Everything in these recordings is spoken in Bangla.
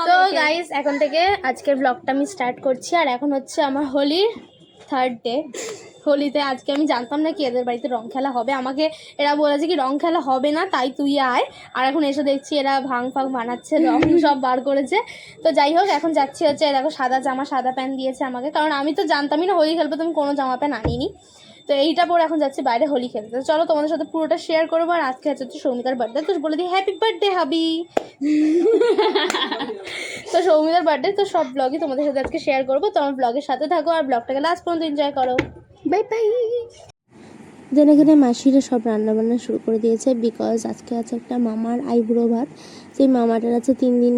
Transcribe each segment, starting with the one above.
তো গাইস এখন থেকে আজকের ব্লগটা আমি স্টার্ট করছি। আর এখন হচ্ছে আমার হোলির 3rd ডে। হোলিতে আজকে আমি জানতাম না কি এদের বাড়িতে রং খেলা হবে। আমাকে এরা বলেছে কি রং খেলা হবে না, তাই তুই আয়। আর এখন এসে দেখছি এরা ভাং ফাং বানাচ্ছে, রং সব বার করেছে। তো যাই হোক এখন যাচ্ছি হচ্ছে, দেখো সাদা জামা সাদা প্যান্ট দিয়েছে আমাকে, কারণ আমি তো জানতামই না হোলি খেলবো, তো আমি কোনো জামা প্যান্ট আনিনি। তো এইটা পরে এখন যাচ্ছি বাইরে হোলি খেলতে। তো চলো তোমাদের সাথে পুরোটা শেয়ার করবো। আর আজকে হচ্ছে সৌমিতার বার্থডে, তো বলে দিই হ্যাপি বার্থডে হাবি। তো সৌমিতার বার্থডে, তো সব ব্লগই তোমাদের সাথে আজকে শেয়ার করবো। তো আমার ব্লগের সাথে থাকো আর ব্লগটাকে লাস্ট পর্যন্ত এনজয় করো। Bye bye. যেন এখানে মাসিরা সব রান্নাবান্না শুরু করে দিয়েছে, বিকজ আজকে আছে একটা মামার আইবুড়ো ভাত। সেই মামাটার আছে 3 দিন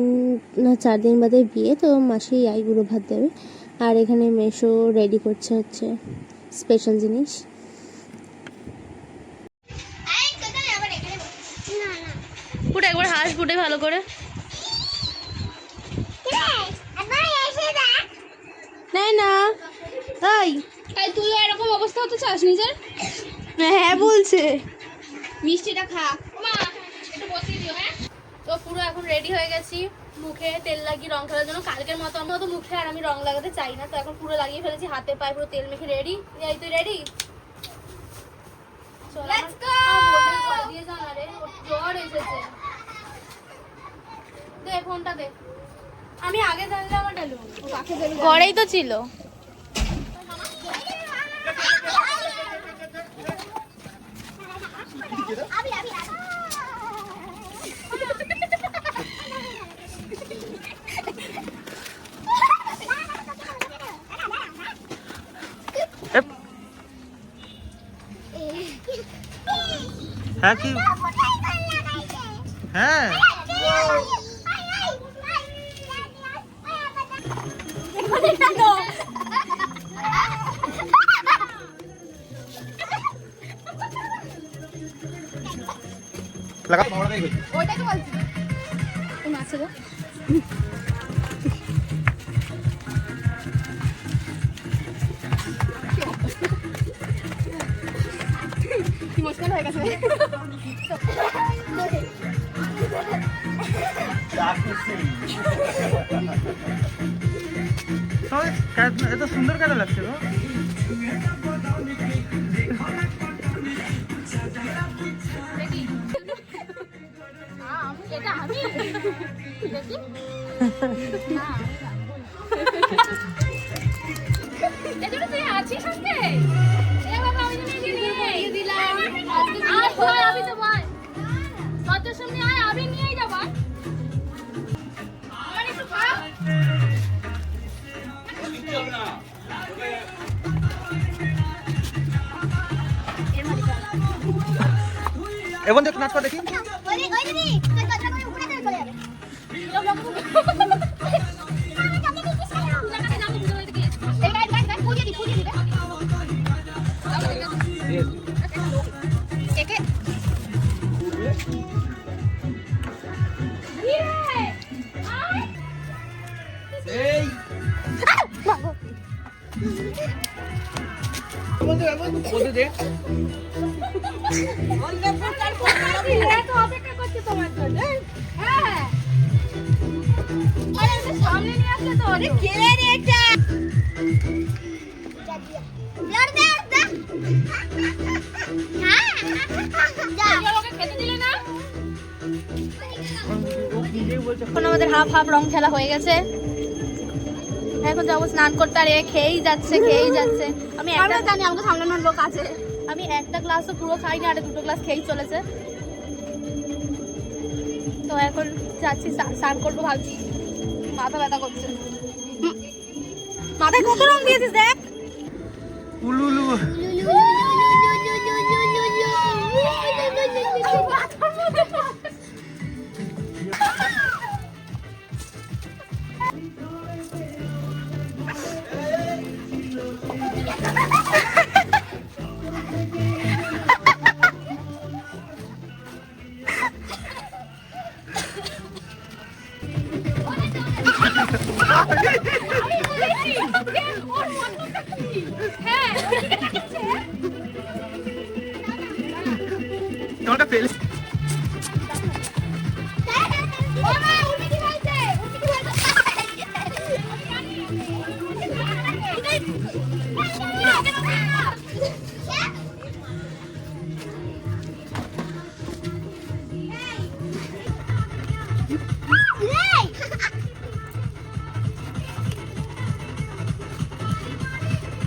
না 4 দিন বাদে বিয়ে, তো মাসি আইবুড়ো ভাত দেবে। আর এখানে মেশো রেডি করছে হচ্ছে স্পেশাল জিনিস। পুরো একবার হাঁস ফুটে ভালো করে নাই না তাই তুই এরকম অবস্থা হতে চাস নিজের? হ্যাঁ বলছে মিষ্টিটা খা মা, একটু বসিয়ে দিও। হ্যাঁ তো পুরো এখন রেডি হয়ে গেছি, মুখে তেল লাগিয়ে রং খেলার জন্য। কালকের মতো আমার তো মুখে আর আমি রং লাগাতে চাই না, তো এখন পুরো লাগিয়ে ফেলেছি, হাতে পায়ে পুরো তেল মেখে রেডি। এই তুই রেডি? Let's go. দিয়ে যা না রে, ওর জ্বর এসেছে। দে ফোনটা দে। আমি আগে জানলে আমার ডালু ও কাকে দেবে, ঘরেই তো ছিল। হ্যাঁ কি হ্যাঁ লাগা ওইটাই তো বলছি। এই মাছ গো ইমোশনাল হয়ে গেছে। এত সুন্দর কেন লাগছে গো? এটা আমি দেখি না এটা তুই আছিস সাথে। এ বাবা আমি নিয়ে দিলাম আজকে আয় ভাই, আমি তো ভাই কত সামনে আয়, আমি নিয়েই যাব। আমার একটু খাও। এখন দেখ নাচ কর দেখি। ওই দিদি তুই কথা করে উপরে চলে যাবে। সামনে নিয়ে আসলে তো খেলে রে এটা এখন আমাদের হাফ হাফ রং খেলা হয়ে গেছে। এখন যাবো স্নান করতে, আর এ খেয়েই যাচ্ছে। আমি একটা জানি আমাকে সামলানোর লোক আছে। আমি একটা গ্লাসও পুরো খাইনি, আর 2টো গ্লাস খেয়েই চলেছে। তো এখন যাচ্ছি স্নান করবো ভাবছি, মাথা ব্যথা করছে। মাথায় কত রং দিয়েছিস দেখ। উলুলু তোমাকে ফেল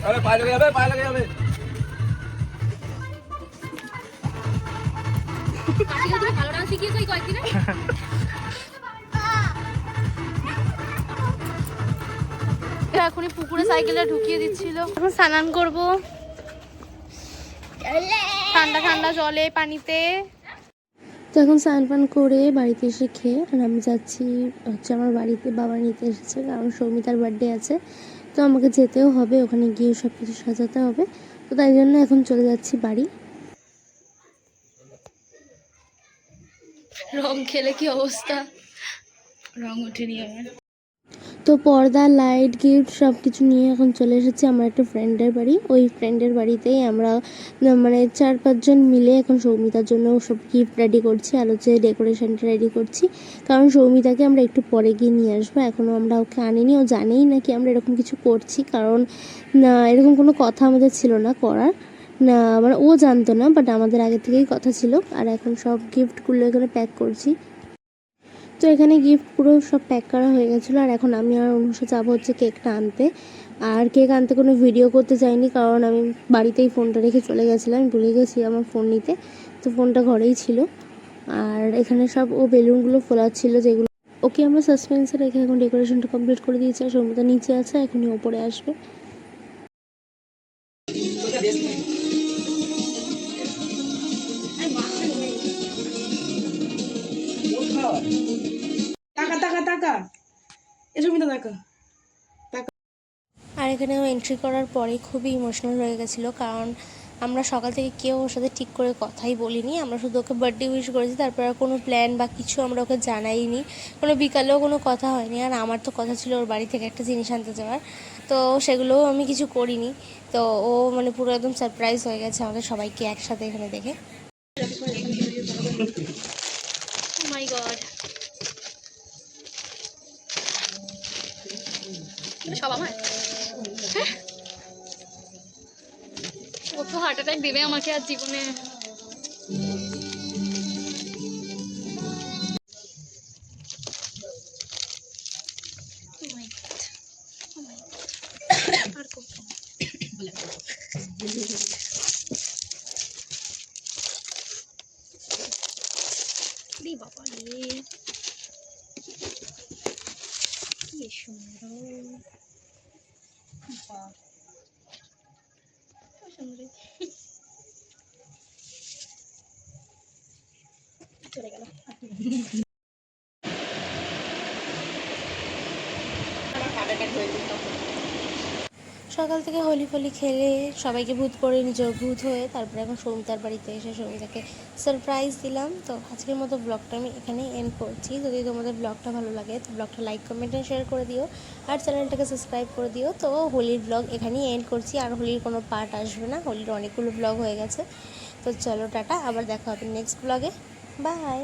কাশিকে তুমি ভালো ডান্স শিখিয়েছো এই কয়েকদিনে? এখনই পুকুরে সাইকেলটা ঢুকিয়ে দিচ্ছিল। এখন স্নান করবো ঠান্ডা ঠান্ডা জলে পানিতে। তো এখন স্নান পান করে বাড়িতে এসে খেয়ে আর আমি যাচ্ছি হচ্ছে আমার বাড়িতে, বাবা নিতে এসেছে কারণ সৌমিতার বার্থডে আছে, তো আমাকে যেতেও হবে, ওখানে গিয়ে সব কিছু সাজাতে হবে। তো তাই জন্য এখন চলে যাচ্ছি বাড়ি। রং খেলে কি অবস্থা, রং উঠেনি আমার। তো পর্দা, লাইট, গিফট সব কিছু নিয়ে এখন চলে এসেছি আমার একটা ফ্রেন্ডের বাড়ি। ওই ফ্রেন্ডের বাড়িতেই আমরা মানে 4-5 জন মিলে এখন সৌমিতার জন্য সব গিফট রেডি করছি আর হচ্ছে ডেকোরেশনটা রেডি করছি, কারণ সৌমিতাকে আমরা একটু পরে গিয়ে নিয়ে আসবো। এখনও আমরা ওকে আনিনি, ও জানেই না কি আমরা এরকম কিছু করছি, কারণ না এরকম কোনো কথা আমাদের ছিল না করার, না মানে ও জানতো না, বাট আমাদের আগে থেকেই কথা ছিল। আর এখন সব গিফটগুলো এখানে প্যাক করছি। তো এখানে গিফট পুরো সব প্যাক করা হয়ে গেছিলো আর এখন আমি আর অনুষা যাবো হচ্ছে কেকটা আনতে। আর কেক আনতে কোনো ভিডিও করতে চাইনি, কারণ আমি বাড়িতেই ফোনটা রেখে চলে গেছিলাম, আমি ভুলে গেছি আমার ফোন নিতে, তো ফোনটা ঘরেই ছিল। আর এখানে সব ও বেলুনগুলো ফোলাচ্ছিল, যেগুলো ওকে আমরা সাসপেন্সে রেখে এখন ডেকোরেশনটা কমপ্লিট করে দিয়েছি। আর সৌমিতা নিচে আছে, এখনই ওপরে আসবে। টাকা টাকা টাকা এসমিতা টাকা। আর এখানে ও এন্ট্রি করার পরে খুবই ইমোশনাল হয়ে গেছিলো, কারণ আমরা সকাল থেকে কেউ ওর সাথে ঠিক করে কথাই বলিনি, আমরা শুধু ওকে বার্থডে উইশ করেছি, তারপর আর কোনো প্ল্যান বা কিছু আমরা ওকে জানাইনি, কোনো বিকালেও কোনো কথা হয়নি। আর আমার তো কথা ছিল ওর বাড়ি থেকে একটা জিনিস আনতে যাওয়ার, তো সেগুলোও আমি কিছু করিনি। তো ও মানে পুরো একদম সারপ্রাইজ হয়ে গেছে আমাদের সবাইকে একসাথে এখানে দেখে। ও মাই গড, সব আমার। ও তো হার্ট অ্যাটাক দেবে আমাকে আর জীবনে। বাবা রে কি সুন্দর, চলে গেল। সকাল থেকে হোলি ফলি খেলে সবাইকে ভূত করে নিজেও ভূত হয়ে তারপরে এখন সৌমিতার বাড়িতে এসে সৌমিতাকে সারপ্রাইজ দিলাম। তো আজকের মতো ব্লগটা আমি এখানেই এন্ড করছি। যদি তোমাদের ব্লগটা ভালো লাগে তো ব্লগটা লাইক, কমেন্ট আর শেয়ার করে দিও, আর চ্যানেলটাকে সাবস্ক্রাইব করে দিও। তো হোলির ব্লগ এখানেই এন্ড করছি, আর হোলির কোনো পার্ট আসবে না, হোলির অনেকগুলো ব্লগ হয়ে গেছে। তো চলো টাটা, আবার দেখা হবে নেক্সট ব্লগে, বাই।